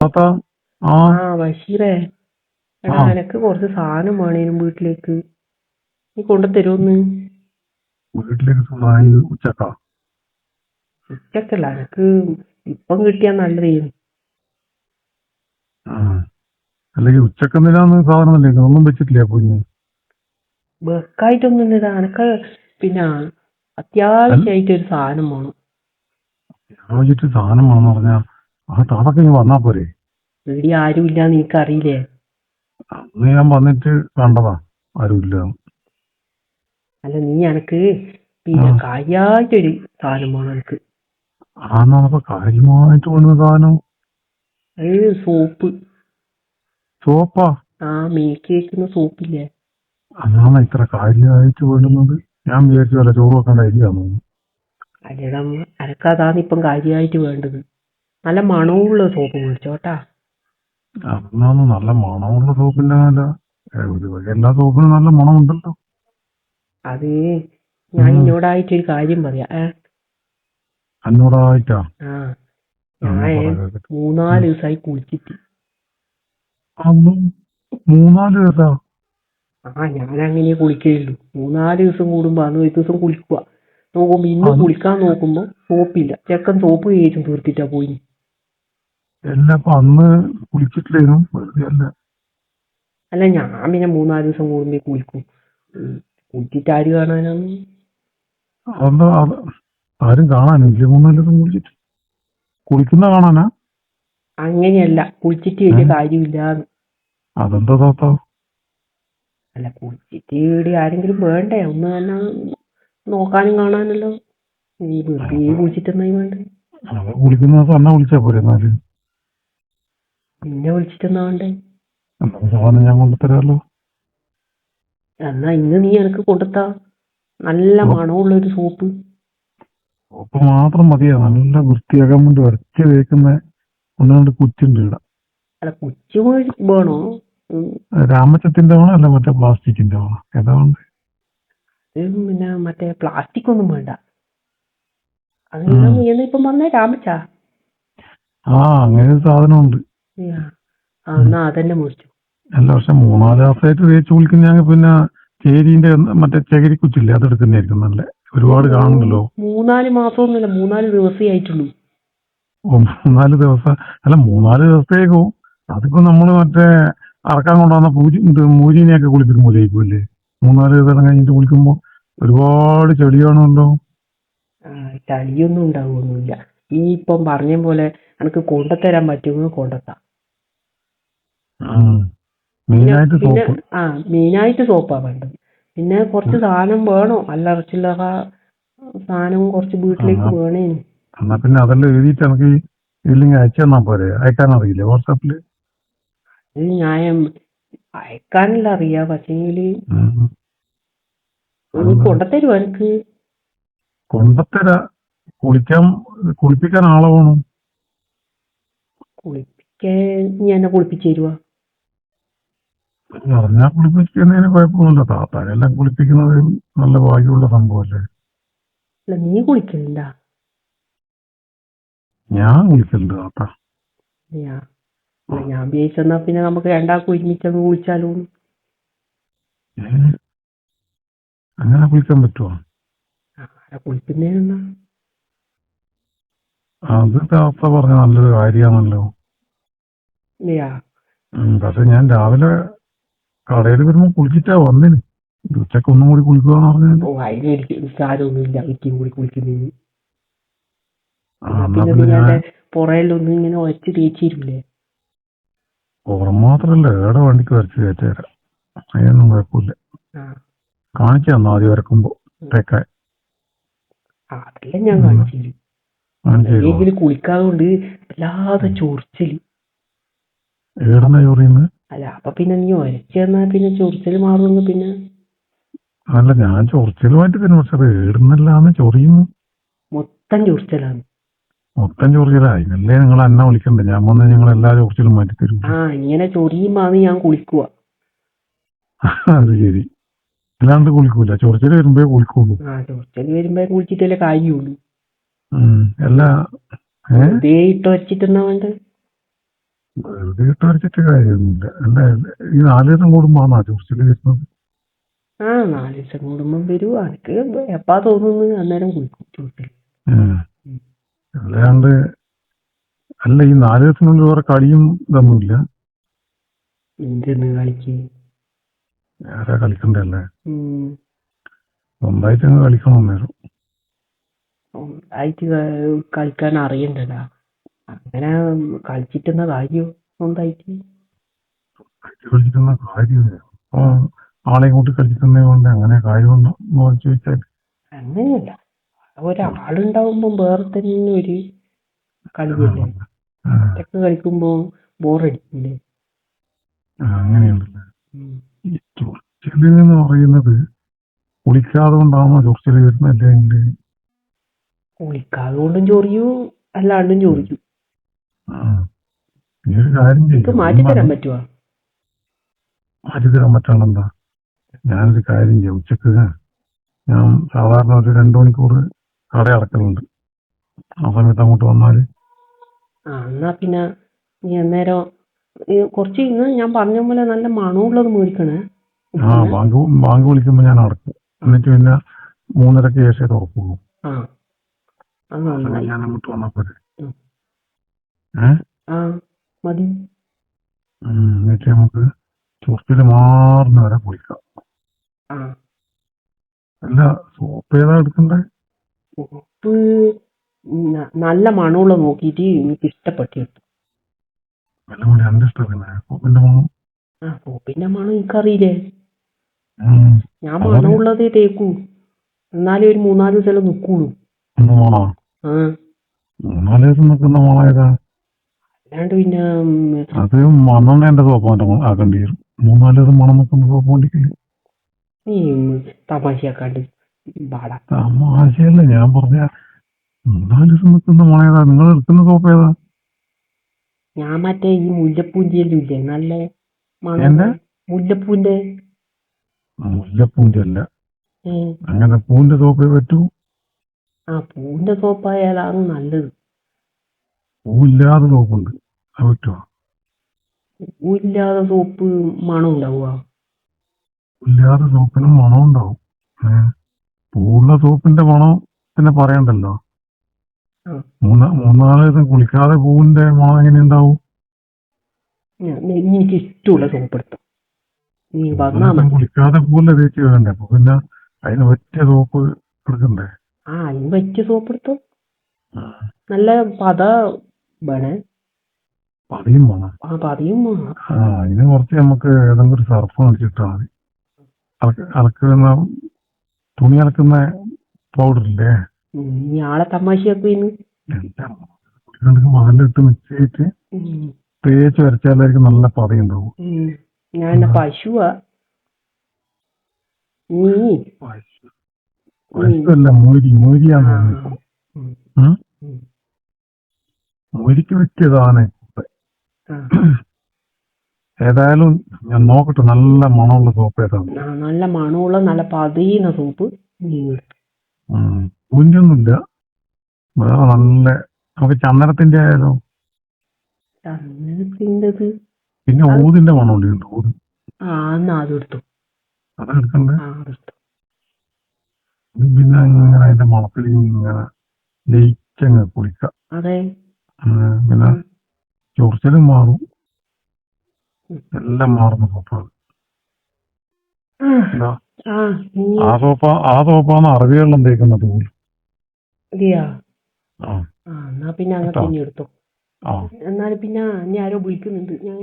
താത്ത ആ ആ ബഷീറേ, എടാ ആ എനക്ക് കുറച്ച് സാധനം വേണേനും വീട്ടിലേക്ക്. നീ കൊണ്ടുതരുമോന്ന്? വീട്ടിലേക്ക് സുഖമായി ഉച്ചക്കാ. ഉച്ചക്കല്ല, എനക്ക് ഇപ്പം കിട്ടിയാ നല്ലതേനും. ആ അല്ലെങ്കിൽ ഉച്ചക്ക് എന്തിനാന്ന് സാധനം തന്നെ ഒന്നും വെച്ചിട്ടില്ല കുഞ്ഞ്. വെക്കായിട്ടൊന്നും ഇല്ലടാ എനക്ക്. പിന്നെ അത്യാവശ്യമായിട്ട് ഒരു സാധനം വേണം. ഞാൻ വെച്ചിട്ട് സാധനം വേണമെന്ന് പറഞ്ഞാ ആ താതൊക്കെ ഇങ്ങ് വന്നാ പോരെ. വീടി ആരും ഇല്ലാന്ന് എനിക്കറിയില്ലേ. അന്ന് ഞാൻ വന്നിട്ട് കണ്ടതാ ആരുമില്ല. അല്ല, നീ എനക്ക് ആ പിന്നെ കാര്യമായിട്ടൊരു സാധനം വേണം എനിക്ക്. ആന്നപ്പോ കാര്യമായിട്ട് കൊണ്ടുവന്ന സാധനം അത് സോപ്പ്. സോപ്പാ. ആ മേക്ക് വയ്ക്കുന്ന സോപ്പില്ലേ. അന്നാണ് ഇത്ര കാര്യമായിട്ട് വേണ്ടുന്നത്. ഞാൻ വിചാരിച്ചു വല്ല ചോറ് വെക്കേണ്ട അരിയാന്ന്. അല്ലടാ, എനക്കതാണ് ഇപ്പം കാര്യമായിട്ട് വേണ്ടത്. നല്ല മണമുള്ള സോപ്പ് മേടിച്ചോട്ടാ. അന്നാന്ന് നല്ല മണമുള്ള സോപ്പിന്റെ നല്ല എല്ലാ സോപ്പിനും നല്ല മണമുണ്ടല്ലോ. അത് ഞാൻ ഉം ഇന്നോടായിട്ടൊരു കാര്യം പറയാം. എന്നോടായിട്ടാ. ആ എന്നാ ഞാൻ പറയാ. 3-4 ദിവസമായി കുളിച്ചിട്ട്. അന്ന് 3-4 ദിവസാ. ഞാൻ അങ്ങനെ കുളിക്കുകയുള്ളൂ. 3-4 ദിവസം കൂടുമ്പോ അന്ന് ഒരു ദിവസം കുളിക്കുക. നോക്കുമ്പോ ഇന്ന് അത് കുളിക്കാൻ നോക്കുമ്പോ സോപ്പില്ല. ചെക്കൻ സോപ്പ് കഴിച്ചും തീർത്തിട്ടാ പോയി. എല്ലാം ഇപ്പൊ അന്ന് കുളിച്ചിട്ടില്ലേനും വെറുതെ അല്ല. അല്ല, ഞാൻ പിന്നെ 3-4 ദിവസം കൂടുമ്പോ കുളിക്കും. കുളിച്ചിട്ട് ആര് കാണാനാന്ന്. അതെന്താ ആരും കാണാനില്ല 3-4 ദിവസം കുളിച്ചിട്ട്. കുളിക്കുന്ന കാണാനാ. അങ്ങനെയല്ല, കുളിച്ചിട്ട് വലിയ കാര്യമില്ലാന്ന്. അതെന്താ താത്ത. അല്ല, കുളിച്ചിട്ട് ഇവിടെ ആരെങ്കിലും വേണ്ടേ ഒന്ന് തന്നെ നോക്കാനും കാണാനല്ലോ. നീ വെറുതെ കുളിച്ചിട്ട് എന്നായി വേണ്ടേ. അത് കുളിക്കുന്ന ദിവസം എന്നെ വിളിച്ചാ പോരെ. എന്നാല് നിന്നെ വിളിച്ചിട്ടെന്നാ വേണ്ടേ. എന്താ സാധനം ഞാൻ കൊണ്ടുതരാമല്ലോ. എന്നാ ഇന്ന് നീ എനക്ക് കൊടുത്താ നല്ല മണമുള്ള ഒരു സോപ്പ്. സോപ്പ് മാത്രം മതിയാ. നല്ല വൃത്തിയാക്കാൻ വേണ്ടി വരച്ച് തേക്കുന്ന ഒന്നുകൊണ്ട് കുച്ചുണ്ട് ഇവിടെ. അല്ല, കുച്ചു വേണോ? രാമച്ചത്തിന്റെ വേണോ അല്ല മറ്റേ പ്ലാസ്റ്റിക്കിന്റെ വേണോ ഏതാ വേണ്ടേ? പിന്നെ മറ്റേ പ്ലാസ്റ്റിക് ഒന്നും വേണ്ട. ഉം. നീ എന്നാ ഇപ്പം പറഞ്ഞ രാമച്ചാ. അങ്ങനെ ഒരു സാധനമുണ്ട്. എന്നാ അതന്നെ മേടിച്ചു. അല്ല പക്ഷെ 3-4 ദിവസമായിട്ട് തേച്ച് കുളിക്കുന്ന പിന്നെ ചേരിന്റെ മറ്റേ ചകിരി കുച്ചില്ലേ അതെടുക്കുന്നതായിരിക്കും നല്ല. ഒരുപാട് കാണുമല്ലോ. 3-4 മാസമൊന്നുമില്ല, 3-4 ദിവസമേ ആയിട്ടുള്ളൂ. 3-4 ദിവസം അല്ല 3-4 ദിവസത്തേക്കോ. അതിപ്പോ നമ്മള് മറ്റേ അറക്കാൻ കൊണ്ടുവന്ന മൂരിനെയൊക്കെ കുളിപ്പിക്കുമ്പോ ജയിക്കൂല്ലേ. 3-4 ദിവസം കഴിഞ്ഞിട്ട് കുളിക്കുമ്പോ ഒരുപാട് ചെടി കാണുമല്ലോ. ചളിയൊന്നും ഉണ്ടാവുമൊന്നുമില്ല. നീ ഇപ്പം പറഞ്ഞ പോലെ എനിക്ക് കൊണ്ടുതരാൻ പറ്റുമെന്ന് കൊണ്ടുത്താം. മെയിനായിട്ട് പിന്നെ സോപ്പ്. മെയിനായിട്ട് സോപ്പാ വേണ്ടത്. പിന്നെ കുറച്ച് സാധനം വേണോ, അല്ലറ ചില്ലറ സാധനം കുറച്ച് വീട്ടിലേക്ക് വേണേനും. എന്നാ പിന്നെ അതെല്ലാം എഴുതിയിട്ട് എനിക്ക് ഇല്ലെങ്കിൽ അയച്ചു തന്നാ പോരെ. അയക്കാൻ അറിയില്ലേ വാട്സാപ്പില്. ഇത് ഞാൻ അയക്കാനല്ല അറിയാ, പക്ഷേങ്കില് നീ കൊണ്ടുതരുമോ എനിക്ക്? കൊണ്ടത്തരാ. കുളിപ്പിക്കാൻ ആളെ വേണം. കുളിപ്പിക്കാൻ നീ എന്നെ കുളിപ്പിച്ചു തരുവാ? പറഞ്ഞാ കുളിപ്പിക്കുന്നതിന് കുഴപ്പമൊന്നുമില്ല. താത്താരെല്ലാം കുളിപ്പിക്കുന്നത് നല്ല ഭാഗ്യമുള്ള സംഭവമല്ലേ. അല്ല, നീ കുളിക്കലുണ്ടാ? ഞാൻ കുളിക്കലുണ്ട് താത്ത. ഞാൻ വിചാരിച്ചെന്നാ പിന്നെ നമുക്ക് രണ്ടാൾക്കും ഒരുമിച്ചങ്ങ് കുളിച്ചാലോ. അങ്ങനെ കുളിക്കാൻ പറ്റുമോ? കുളിക്കുന്നതിനെന്നാ. അത് താത്ത പറഞ്ഞ നല്ലൊരു കാര്യമാണല്ലോ. പക്ഷെ ഞാൻ രാവിലെ കടയിൽ വരുമ്പോ കുളിച്ചിട്ടാ വന്നിന്. ഉച്ചക്ക് ഒന്നും കൂടി കുളിക്കുവാന്ന് പറഞ്ഞാല്. അതിനെനിക്ക് സാരമൊന്നുമില്ല ഒരിക്കലും കൂടി കുളിക്കുന്നതിന്. എന്നാ പിന്നെ പിന്നെ നീ ഞാൻ എന്റെ പുറയിലൊന്നും ഇങ്ങനെ ഒരച്ച് തേച്ചിരില്ലേ? ഓർമ്മ മാത്രല്ല ഏടെ വണ്ടിക്ക് വരച്ച് കയറ്റിത്തരാം. അതിനൊന്നും കുഴപ്പമില്ല. കാണിച്ചു തന്നോ ആദ്യം വരക്കുമ്പോ തേക്കാൻ. അതെല്ലാം ഞാൻ കാണിച്ചു തരും. എങ്കിലും കുളിക്കാതെ കൊണ്ട് വല്ലാതെ ചൊറിച്ചല്. ഏടുന്ന ചൊറിയുന്നത്? അല്ല, അപ്പൊ പിന്നെ നീ ഒരച്ച് തന്നാ പിന്നെ ചൊറിച്ചല് മാറുമെന്ന്. പിന്നെ അല്ല ഞാൻ ചൊറിച്ചലുമായിട്ട് തന്നെ. പക്ഷെ അത് ഏടുന്നല്ലാന്ന് ചൊറിയുന്നു. മൊത്തം ചൊറിച്ചലാണ്. മൊത്തം ചൊറിയലാ. ഇതിനല്ലേ നിങ്ങൾ എന്നെ വിളിക്കണ്ടേ. ഞാൻ വന്ന് നിങ്ങൾ എല്ലാ ചൊറിച്ചിലും മാറ്റി തരും. ഇങ്ങനെ ചൊറിയുമ്പാണ് ഞാൻ കുളിക്കുക. അത് ശരി. അല്ലാണ്ട് കുളിക്കൂല. ചൊറിച്ചല് വരുമ്പോ കുളിക്കുള്ളൂ. ചൊറിച്ചല് വരുമ്പോ കുളിച്ചിട്ടല്ലേ കാര്യമുള്ളൂ. എല്ലാ ഇട്ട് വച്ചിട്ടെന്നാ വേണ്ടത്. വെറുതെ ഇട്ട് വരച്ചിട്ട് കാര്യമൊന്നുമില്ല. അല്ല, ഈ 4 ദിവസം കൂടുമ്പോഴാണോ ചൊറിച്ചില് വരുന്നത്? ആ 4 ദിവസം കൂടുമ്പം വരും. എനിക്ക് എപ്പാ തോന്നുന്നു അന്നേരം കുളിക്കും ചൂട്ടിൽ. ഉം. അല്ലാണ്ട് അല്ല, ഈ 4 ദിവസത്തിനുള്ളിൽ വേറെ കളിയും ഇതൊന്നുമില്ല. എന്തെന്ന് കളിക്ക്? വേറെ കളിക്കണ്ടല്ലേ? ഉം. സ്വന്തമായിട്ട് അങ്ങ് കളിക്കണം നേരം. സ്വന്തമായിട്ട് കളിക്കാൻ അറിയണ്ടടാ. അങ്ങനെ കളിച്ചിട്ടെന്ന കാര്യം സ്വന്തമായിട്ട്? കളിക്കുന്ന കാര്യമില്ല. അപ്പൊ ആളെയും കൂട്ടി കളിച്ചിട്ടുണ്ടെങ്കിൽ കൊണ്ട് അങ്ങനെ കാര്യമുണ്ടോ എന്ന് ചോദിച്ചാൽ അങ്ങനെയല്ല, ഒരാളുണ്ടാവുമ്പം വേറെ തന്നെ ഒരു കളിയല്ലേ. ഒറ്റക്ക് കളിക്കുമ്പോ ബോറടിക്കില്ലേ? അങ്ങനെയുണ്ടല്ലേ. ഉം. ഈ ചൊറിച്ചില് എന്ന് പറയുന്നത് കുളിക്കാതെ കൊണ്ടാണോ ചൊറിച്ചില് വരുന്നത്? അല്ലെങ്കിൽ കുളിക്കാതെ കൊണ്ടും ചൊറിയും അല്ലാണ്ടും ചൊറിയും. ഈ ഒരു കാര്യം ഇത് ചെയ്യും, മാറ്റിത്തരാൻ പറ്റുമോ? മാറ്റിത്തരാൻ പറ്റാണെന്താ? ഞാനൊരു കാര്യം ചെയ്യും, ഉച്ചക്ക് ഞാൻ സാധാരണ ഒരു 2 മണിക്കൂർ കട അടക്കലുണ്ട്. ആ സമയത്ത് അങ്ങോട്ട് വന്നാല് എന്നാ പിന്നെ നീ അന്നേരം കുറച്ച് ഇന്ന് ഞാൻ പറഞ്ഞ പോലെ നല്ല മണമുള്ളത് മേടിക്കണേ. ബാങ്ക് വിളിക്കുമ്പോ ഞാൻ അടക്കും. എന്നിട്ട് പിന്നെ 3:30 ശേഷം തുറക്കുള്ളൂ. ആ അത് നന്നായി. ഞാൻ അങ്ങോട്ട് വന്നാ പോരെ? ആ മതി. എന്നിട്ട് നമുക്ക് ചൊറിച്ചില് മാറുന്ന വരെ കുളിക്കാം. ആ അല്ല, സോപ്പ് ഏതാ എടുക്കണ്ടേ? സോപ്പ് നല്ല മണമുള്ള നോക്കിയിട്ട് എനിക്ക് ഇഷ്ടപ്പെട്ടെടുത്തു. വില കൂടി എന്റെ ഇഷ്ടത്തിന് സോപ്പിന്റെ മണം. ആ സോപ്പിന്റെ മണം എനിക്കറിയില്ലേ. ഞാൻ അതറിയാം. മണമുള്ളതേ തേക്കൂ. എന്നാലേ ഒരു 3-4 ദിവസം നിൽക്കുള്ളൂ. മണോ? ആ 3-4 ദിവസം നിൽക്കുന്ന മണം ഏതാ? അല്ലാണ്ട് പിന്നെ അത് മണ്ണെണ്ണേന്റെ സോപ്പ് ആക്കേണ്ടി വരും. 3-4 ദിവസം മണം നിൽക്കുന്ന സോപ്പ് കൊണ്ടിരിക്കില്ല. നീ തമാശയാക്കാണ്ട് പാടാ. തമാശയല്ല, ഞാൻ പറഞ്ഞ 3-4 ദിവസം നിൽക്കുന്ന മണം ഏതാ? നിങ്ങൾ എടുക്കുന്ന സോപ്പ് ഏതാ? ഞാൻ മറ്റേ ഈ മുല്ലപ്പൂന്റെ ഇല്ലേ നല്ല മണം. എന്റെ മുല്ലപ്പൂന്റെ. മുല്ലപ്പൂന്റെ അല്ല, അങ്ങനെ പൂവിന്റെ സോപ്പേ പറ്റൂ. ആ പൂവിന്റെ സോപ്പായാലാണ് നല്ലത്. പൂവില്ലാതെ സോപ്പുണ്ട്, അത് പറ്റുമോ? പൂവില്ലാതെ സോപ്പ് മണം ഉണ്ടാവുക? ഇല്ലാതെ സോപ്പിനും മണം ഉണ്ടാവും. പൂവുള്ള സോപ്പിന്റെ മണം പിന്നെ പറയണ്ടല്ലോ. 3-4 ദിവസം കുളിക്കാതെ പൂവിന്റെ മണം എങ്ങനെ ഉണ്ടാവും? എനിക്ക് ഇഷ്ടമുള്ള സോപ്പ് എടുത്തോ. നീ വന്നാ കുളിക്കാതെ പൂവല്ലേ തേച്ച് വേണ്ടേ? അപ്പൊ പിന്നെ അതിന് പറ്റിയ സോപ്പ് എടുക്കണ്ടേ? ആ അതിന് പറ്റിയ സോപ്പ് എടുത്തോ. നല്ല പത വേണേ. പതിയും വേണം. ആ പതിയും വേണം. അതിന് കുറച്ച് നമുക്ക് ഏതെങ്കിലും ഒരു സർഫ് മേടിച്ചിട്ടാ മതി. അലക്കുന്ന തുണി അലക്കുന്ന പൗഡർ ഇല്ലേ? നീ ആളെ തമാശയാക്കുന്നു. മകലിട്ട് മിക്സ് ചെയ്തിട്ട് തേച്ച് വരച്ചാലായിരിക്കും നല്ല പതയുണ്ടാവും. ഞാൻ പശുവാ. പശുവല്ല, മൂരിയാന്ന് തോന്നുന്നു. മൂരിക്ക് പറ്റിയതാണ്. ഏതായാലും ഞാൻ നോക്കട്ടെ, നല്ല മണമുള്ള സോപ്പ് ഏതാണ്. നല്ല മണമുള്ള നല്ല പതയുന്ന സോപ്പ്. പൂവിന്റെ ഒന്നുമില്ല, വേറെ നല്ല നമുക്ക് ചന്ദനത്തിന്റെ ആയാലോ? ചന്ദനത്തിൻ്റെത് പിന്നെ ഊതിന്റെ മണമുണ്ട്. ഊത് എന്നാ അതെടുത്തു. അതെടുക്കണ്ടേ? പിന്നെ ഇങ്ങനെ അതിന്റെ മണത്തിൽ ഇങ്ങനെ ലയിച്ചങ്ങ് കുളിക്കാം. അതെ. പിന്നെ ചൊറിച്ചിലും മാറും, എല്ലാം മാറുന്ന സോപ്പാണ്. ആ സോപ്പാണ് അറബികളിലും തേക്കുന്നത് പോലും. എന്നാ പിന്നെ അങ്ങനെ തന്നെ എടുത്തോ. എന്നാലും പിന്നെ ഇനി ആരോ വിളിക്കുന്നുണ്ട്. ഞാൻ